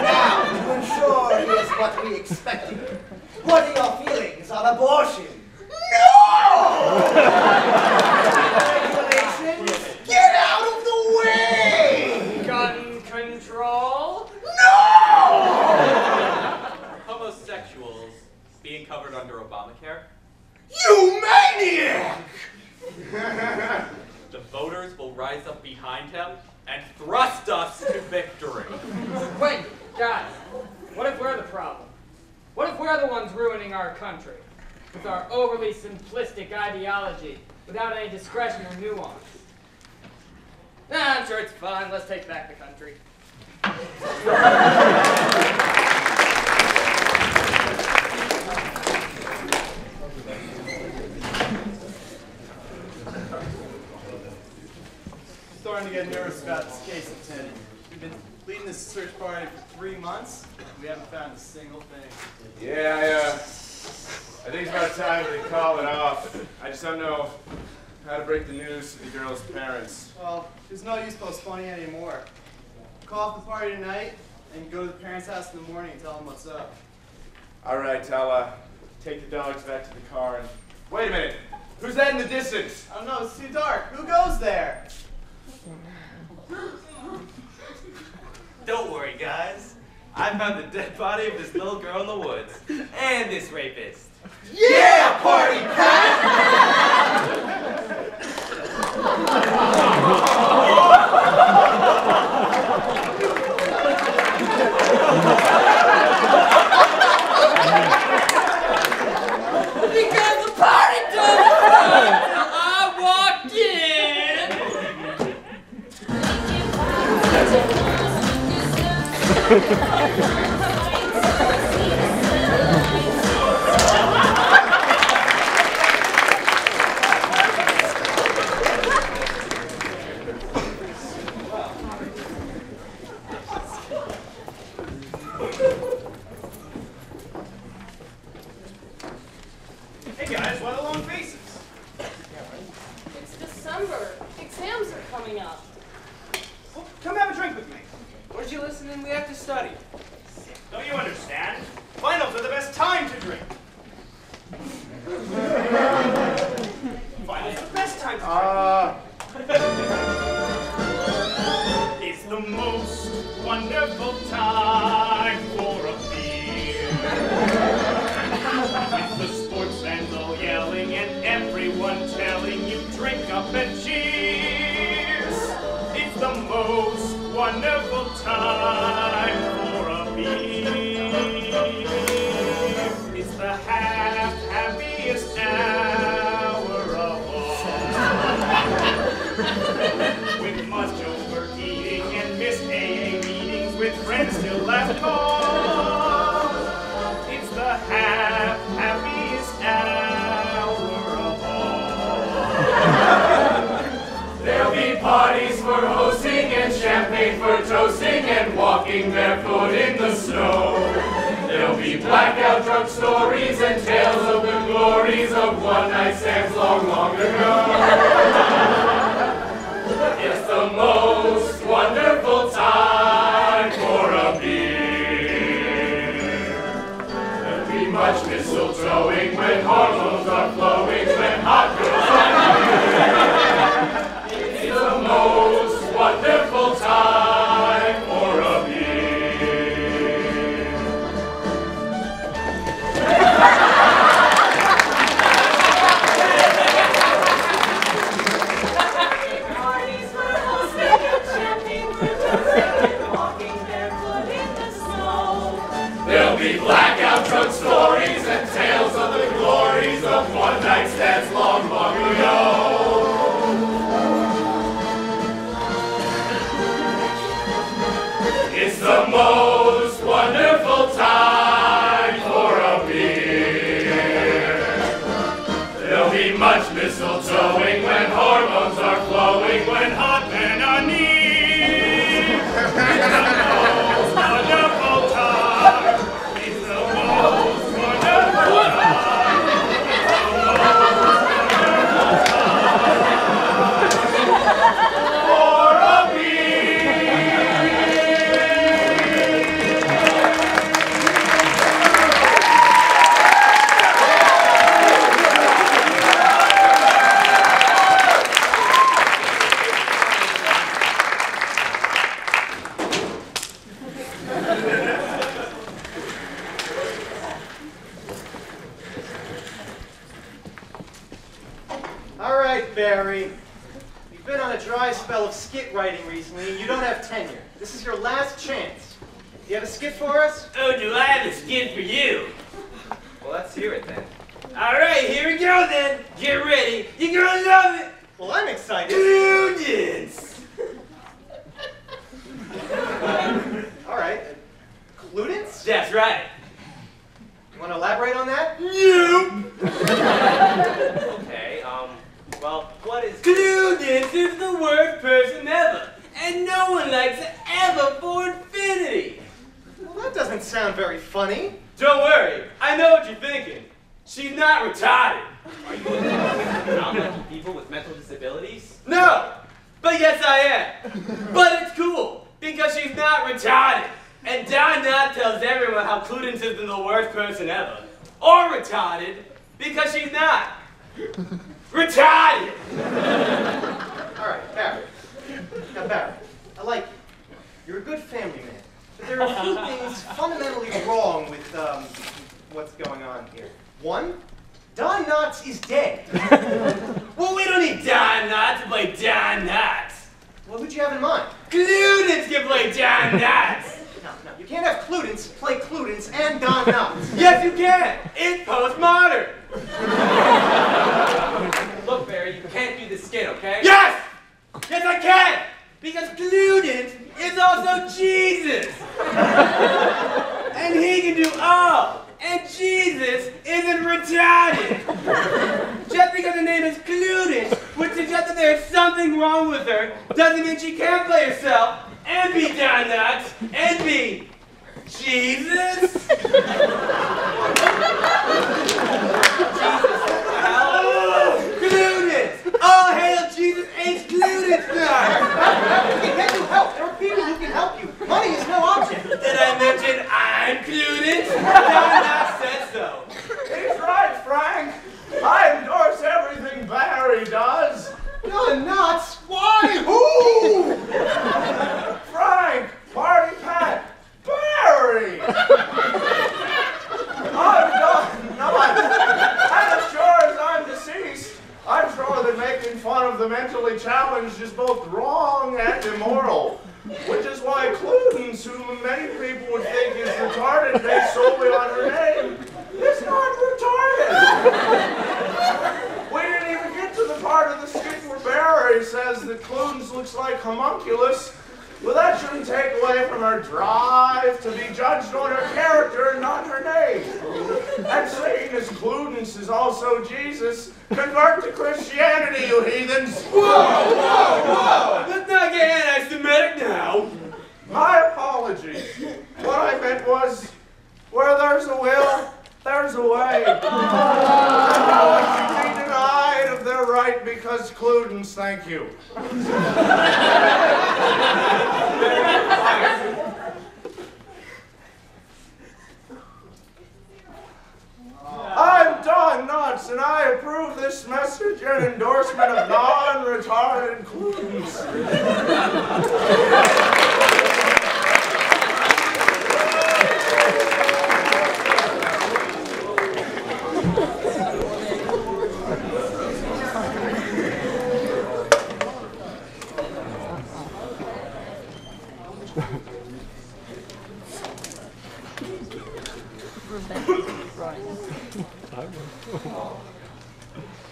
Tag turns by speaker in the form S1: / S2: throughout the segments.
S1: Now, to ensure he is what we expected, what are your feelings on abortion? No! Regulations, get out of the way!
S2: Gun control?
S1: No!
S3: Homosexuals being covered under Obamacare?
S1: You maniac!
S3: The voters will rise up behind him and thrust us to victory.
S2: Wait, guys, what if we're the problem? What if we're the ones ruining our country? With our overly simplistic ideology, without any discretion or nuance. Nah, I'm sure it's fine. Let's take back the country.
S4: Starting to get nervous about this case, Lieutenant. We've been leading this search party for 3 months. We haven't found a single thing.
S5: Yeah, I think it's about time to call it off. I just don't know how to break the news to the girl's parents.
S4: Well, there's no use postponing it anymore. Call off the party tonight and go to the parents' house in the morning and tell them what's up.
S5: All right, I'll take the dogs back to the car and... Wait a minute! Who's that in the distance?
S4: I don't know, it's too dark. Who goes there?
S6: Don't worry, guys. I found the dead body of this little girl in the woods. And this rapist.
S1: Yeah, party cat!
S2: Because the party doesn't start till I walk
S4: Hey guys, why the long faces?
S7: It's December. Exams are coming up.
S4: Well, come have a drink with me.
S6: Where'd you listen in? We have to study.
S4: Don't you understand? Finals are the best time to drink. Finals are the best time to drink. It's the most wonderful time for a beer. With the sports fans all yelling and everyone telling you drink up and cheers. It's the most wonderful time for a beer. It's the happiest hour of all. With much overeating and missed AA meetings with friends till last call. It's the happiest hour of all.
S8: There'll be parties for hosting and champagne for toasting and walking barefoot in the snow. There'll be blackout drunk stories and tales of the glories of one-night stands long, long ago. It's the most wonderful time for a beer. There'll be much mistletoeing when hormones are flowing, when hot girls are here. It's the most wonderful time for a beer.
S7: Parties for hosting and champagne for toasting and walking barefoot in the snow.
S8: There'll be blackout drunk stories and tales of the glories of one-night stands long, long
S4: right, Barry. You've been on a dry spell of skit writing recently, and you don't have tenure. This is your last chance. Do you have a skit for us?
S6: Oh, do I have a skit for you? Well, let's hear it then. All right, here we go then. Get ready. You're gonna love it.
S4: Well, I'm excited.
S6: Students.
S4: All right. Cludence?
S6: That's right.
S4: You want to elaborate on that?
S6: Nope. Okay, well, what is... Cludence is the worst person ever, and no one likes it ever for infinity.
S4: Well, that doesn't sound very funny.
S6: Don't worry, I know what you're thinking. She's not retarded. Are you non-lucky people with mental disabilities? No, but yes I am. But it's cool, because she's not retarded. And Don Knott tells everyone how Cludence is the worst person ever. Or retarded, because she's not. Retarded!
S4: All right, Barry. Now, Barry, I like you. You're a good family man. But there are a few things fundamentally wrong with what's going on here. One, Don Knotts is dead.
S6: Well, we don't need Don Knott to play Don Knott.
S4: Well, who'd you have in mind?
S6: Cludence can play Don Knott.
S4: No, you can't have Cludence play Cludence and Don Knotts.
S6: Yes, you can. It's postmodern. Look, Barry, you can't do this skit, okay? Yes! Yes, I can! Because Cludence is also Jesus! And he can do all! And Jesus isn't retarded! Just because her name is Cludence, which suggests that there's something wrong with her, doesn't mean she can't play herself, and be Don Knotts, and be Jesus? Cludence! All hail Jesus H. Cludence now!
S4: We can get you help. There are people who can help you. Money is no object.
S6: Did I mention I'm Cludence? Don Knotts said so.
S5: He's right, Frank. I endorse everything Barry does.
S4: Don Knotts? Why? Who?
S5: Frank, Party Pat, Barry. I'm not. And as sure as I'm deceased, I'm sure that making fun of the mentally challenged is both wrong and immoral. Which is why Cludence, whom many people would think is retarded based solely on her name, is not retarded. We didn't even get to the part of the skit where Barry says that Cludence looks like homunculus, but that shouldn't take away from her drive to be judged on her character and not her name. And seeing as Cludence is also Jesus, convert to Christianity, you heathens!
S6: Whoa, whoa, whoa! Let's not get anti-Semitic now!
S5: My apologies. What I meant was, where there's a will, there's a way. And no one can be denied of their right because Cludence, thank you. I'm Don Knotts, and I approve this message and endorsement of non-retarded Cludence.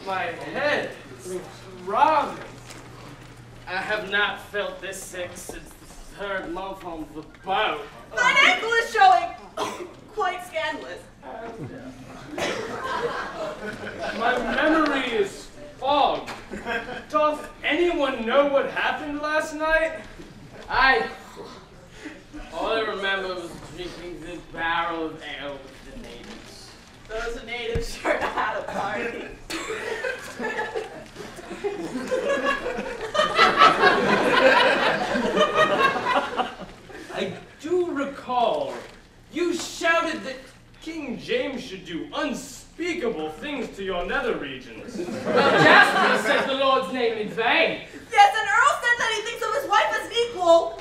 S2: My head is throbbing. I have not felt this sick since the third month on the boat.
S7: My ankle is showing quite scandalous.
S2: My memory is fogged. Doth anyone know what happened last night? All I remember was drinking this barrel of ale with the natives.
S7: Those natives sure had a party.
S2: I do recall you shouted that King James should do unspeakable things to your nether regions. Well, Jasper said the Lord's name in vain.
S7: Yes, and Earl said that he thinks of his wife as equal.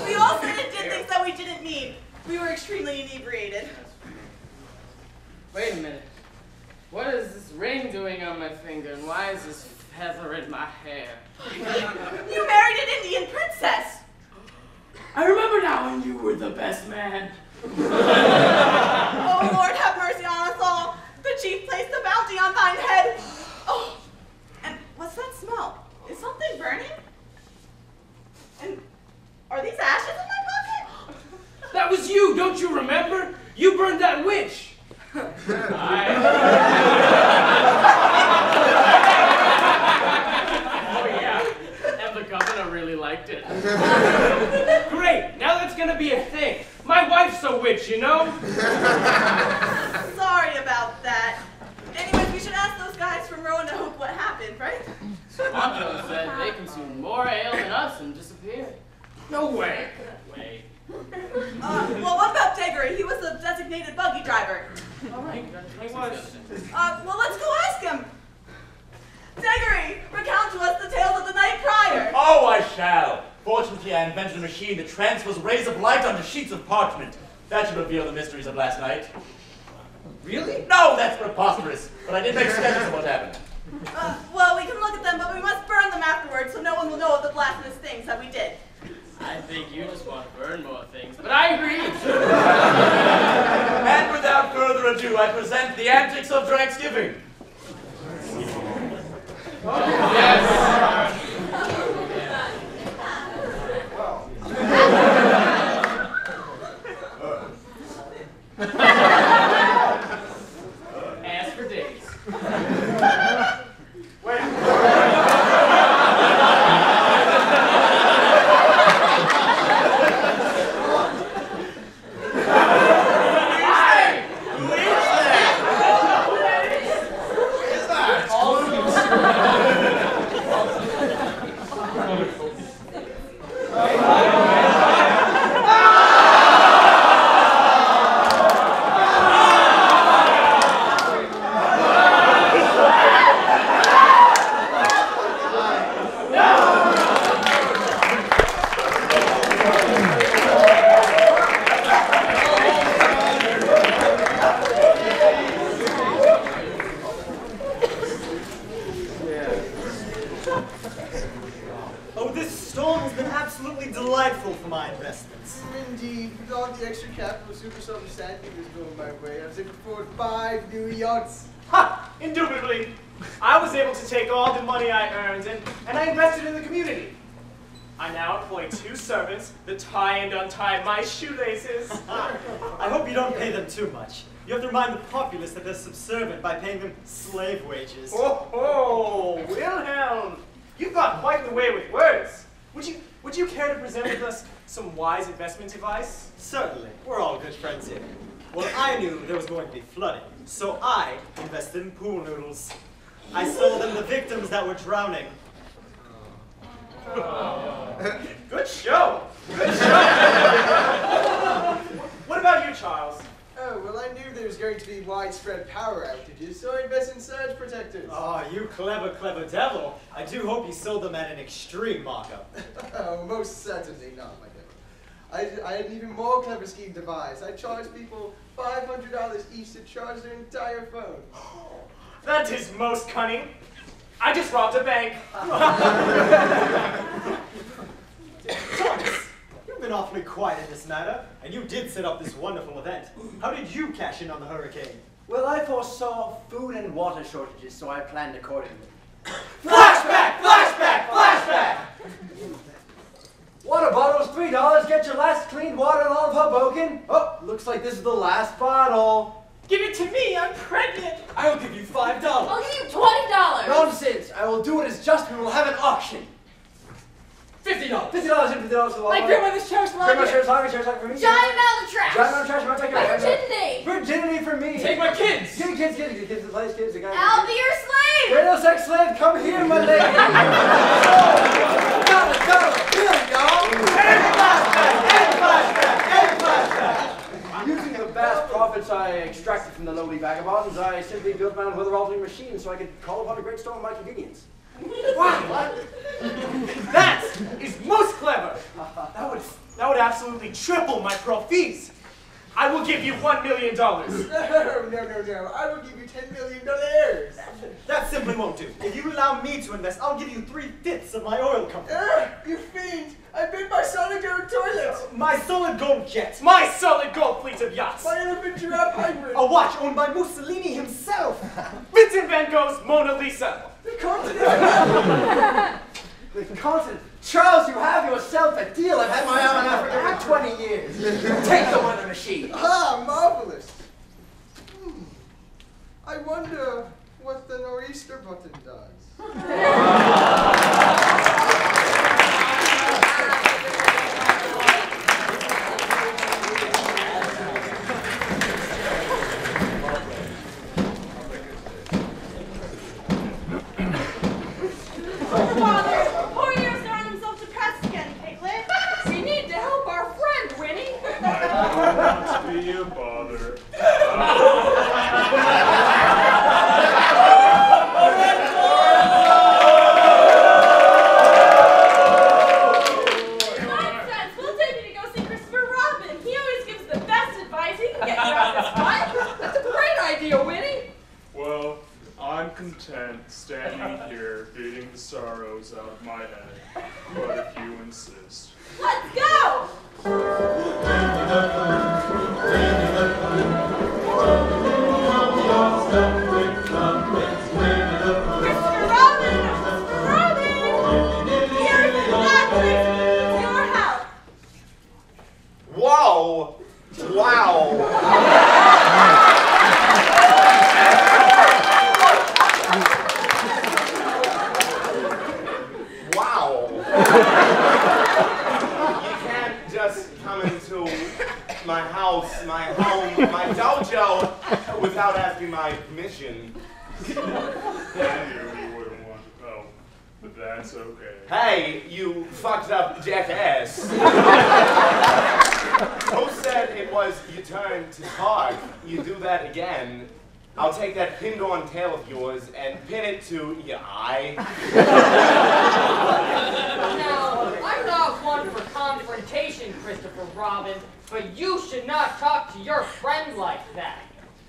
S7: We all said and did things that we didn't need. We were extremely inebriated.
S2: Wait a minute. What is this ring doing on my finger, and why is this feather in my hair?
S7: You married an Indian princess!
S2: I remember now when you were the best man.
S7: Oh, Lord, have mercy on us all. The chief placed a bounty on thine head. Oh, and what's that smell? Is something burning? And are these ashes in my pocket?
S2: That was you, don't you remember? You burned that witch. Oh, yeah. And the governor really liked it. Great, now that's gonna be a thing. My wife's a witch, you know?
S7: Sorry about that. Anyways, we should ask those guys from Roanoke what happened, right?
S2: Squanto said they consumed more ale than us and disappeared. No way. Wait.
S7: Well, what about Diggory? He was the designated buggy driver.
S2: All right. He was.
S7: Well, let's go ask him. Diggory, recount to us the tales of the night prior.
S1: Oh, I shall. Fortunately, I invented a machine that transfers rays of light onto sheets of parchment. That should reveal the mysteries of last night. Really? No, that's preposterous. But I did make sketches of what happened.
S7: Well, we can look at them, but we must burn them afterwards so no one will know of the blasphemous things that we did.
S2: I think you just want to burn more things, but I agree.
S1: And without further ado, I present the antics of Thanksgiving.
S2: Yes. As for days.
S5: Wait.
S1: Oh, this storm has been absolutely delightful for my investments.
S9: Indeed, with all the extra capital super summer sand was going my way, I was able to afford 5 new yachts.
S4: Ha! Indubitably. I was able to take all the money I earned and I invested in the community. I now employ 2 servants that tie and untie my shoelaces.
S1: I hope you don't pay them too much. You have to remind the populace that they're subservient by paying them slave wages.
S4: Oh, Wilhelm! You've got quite the way with words. Would you care to present with us some wise investment advice?
S1: Certainly. We're all good friends here. Well, I knew there was going to be flooding, so I invested in pool noodles. I sold them the victims that were drowning.
S4: Good show! Good show! What about you, Charles?
S9: Oh, well, I knew there was going to be widespread power outages, so I invested in surge protectors.
S1: Oh, you clever, clever devil. I do hope you sold them at an extreme markup.
S9: Oh, most certainly not, my devil. I had an even more clever scheme devised. I charged people $500 each to charge their entire phone.
S4: That is most cunning. I just robbed a bank.
S1: Thomas, you've been awfully quiet in this matter, and you did set up this wonderful event. How did you cash in on the hurricane?
S10: Well, I foresaw food and water shortages, so I planned accordingly.
S1: Flashback! Flashback! Flashback!
S10: Water bottles, $3. Get your last clean water in all of Hoboken. Oh, looks like this is the last bottle.
S4: Give it to me, I'm pregnant.
S1: I'll give you $5.
S7: I'll give you $20.
S10: Nonsense. I will do it as just. We will have an auction.
S1: $50.
S10: $50 and $50 for the
S7: My grandmother's chair's
S10: Grandma's
S7: longer.
S10: chair's for me.
S7: Giant amount of trash.
S10: Giant amount of trash. I'm not taking
S7: My
S10: it.
S7: virginity.
S10: Virginity for me.
S1: Take my kids.
S10: Get kids, the place, kids, the guy.
S7: I'll be your slave.
S10: Radio sex slave, come here, my lady. Billy, dog. Using the vast profits I extracted from the lowly vagabonds, I simply built my own weather-altering machine so I could call upon a great storm at my convenience.
S4: Wow, that is most clever. That would absolutely triple my profits.
S6: I will give you $1 million.
S9: No. I will give you $10 million.
S4: That simply won't do. If you allow me to invest, I'll give you 3/5 of my oil company.
S9: You fiend! I bid my solid gold toilet!
S4: My solid gold jet.
S6: My solid gold fleet of yachts.
S9: My elephant giraffe hybrid!
S4: A watch owned by Mussolini himself.
S6: Vincent van Gogh's Mona Lisa.
S9: The continent!
S10: The continent. Charles, you have yourself a deal. I've had my eye on Africa for 20 years. Take the weather machine.
S9: Ah, marvelous! I wonder what the nor'easter button does.
S5: Be a bother.
S7: Nonsense! We'll take you to go see Christopher Robin. He always gives the best advice. He can get you out of this fight.
S2: That's a great idea, Winnie.
S5: Well, I'm content standing here beating the sorrows out of my head. But if you insist.
S7: Let's go! Christopher Robin! Christopher Robin! Here's the blackness. Your house.
S5: Whoa! Wow! Wow! You can't just come into my house, my home, my dojo without asking my permission. I knew you wouldn't want to know, but that's okay. Hey, you fucked up jackass. Who said it was your turn to talk? You do that again, I'll take that pinned-on tail of yours and pin it to your eye.
S2: Now, I'm not one for confrontation, Christopher Robin, but you should not talk to your friend like that.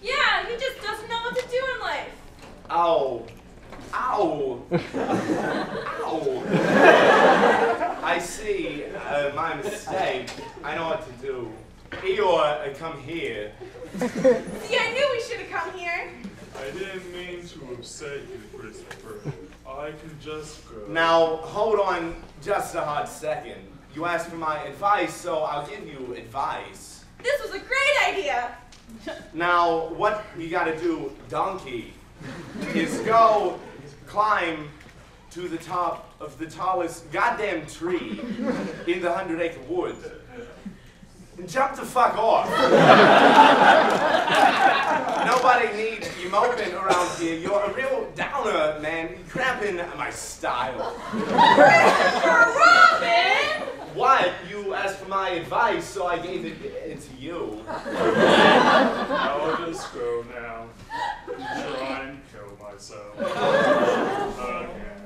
S7: Yeah, he just doesn't know what to do in life.
S5: Ow. Ow. Ow. I see. My mistake. I know what to do. Eeyore, come here.
S7: See, I knew we should have come here.
S5: I didn't mean to upset you, Christopher. I can just go.
S1: Now, hold on just a hot second. You asked for my advice, so I'll give you advice.
S7: This was a great idea.
S1: Now, what you gotta do, donkey, is go climb to the top of the tallest goddamn tree in the 100-acre woods. And jump the fuck off. Nobody needs you moping around here. You're a real downer, man. You're cramping my style.
S7: Christopher Robin!
S1: What? You asked for my advice, so I gave it to you.
S5: I'll just go now. Try and kill myself. Again.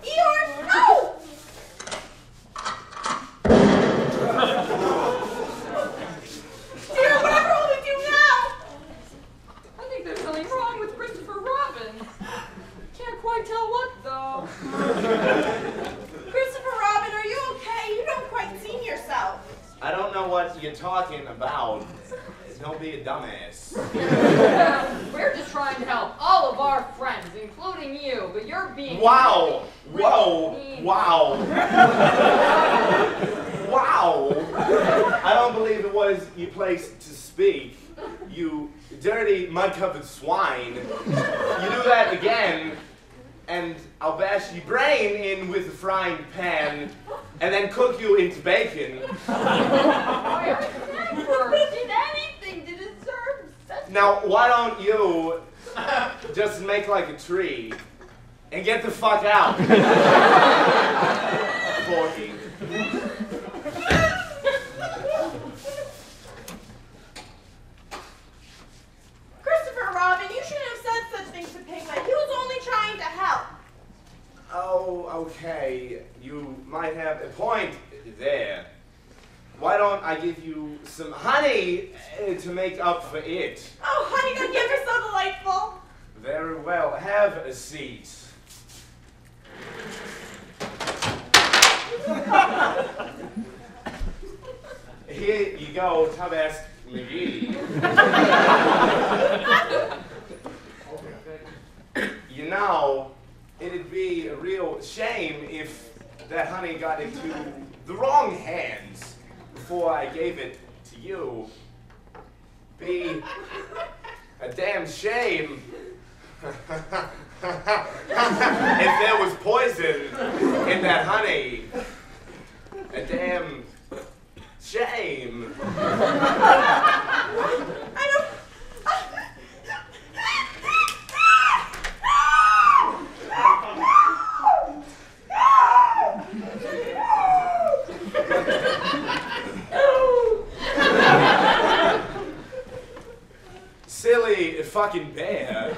S7: Eeyore, no! Dear, whatever will we do now?
S2: I think there's something wrong with Christopher Robin. Can't quite tell what, though.
S7: Christopher Robin, are you okay? You don't quite seem yourself.
S1: I don't know what you're talking about. Don't be a dumbass.
S2: We're just trying to help all of our friends, including you, but you're being...
S1: Wow!
S2: really
S1: Whoa!
S2: mean.
S1: Wow! Wow! I don't believe it was your place to speak. You dirty, mud-covered swine. You do that again, and I'll bash your brain in with a frying pan, and then cook you into bacon.
S2: I never did anything to deserve such...
S1: Now, why don't you just make like a tree and get the fuck out? Porky.
S7: Christopher Robin, you shouldn't have said such things to Piglet. He was only trying to help.
S1: Oh, okay. You might have a point there. Why
S5: why don't I give you some honey to make up for it?
S7: Oh, honey, that gift are so delightful.
S5: Very well. Have a seat. Here you go, Thomas McGee. You know, it'd be a real shame if that honey got into the wrong hands before I gave it to you. Be a damn shame if there was poison in that honey. A damn shame.
S7: I don't...
S5: Silly fucking bear.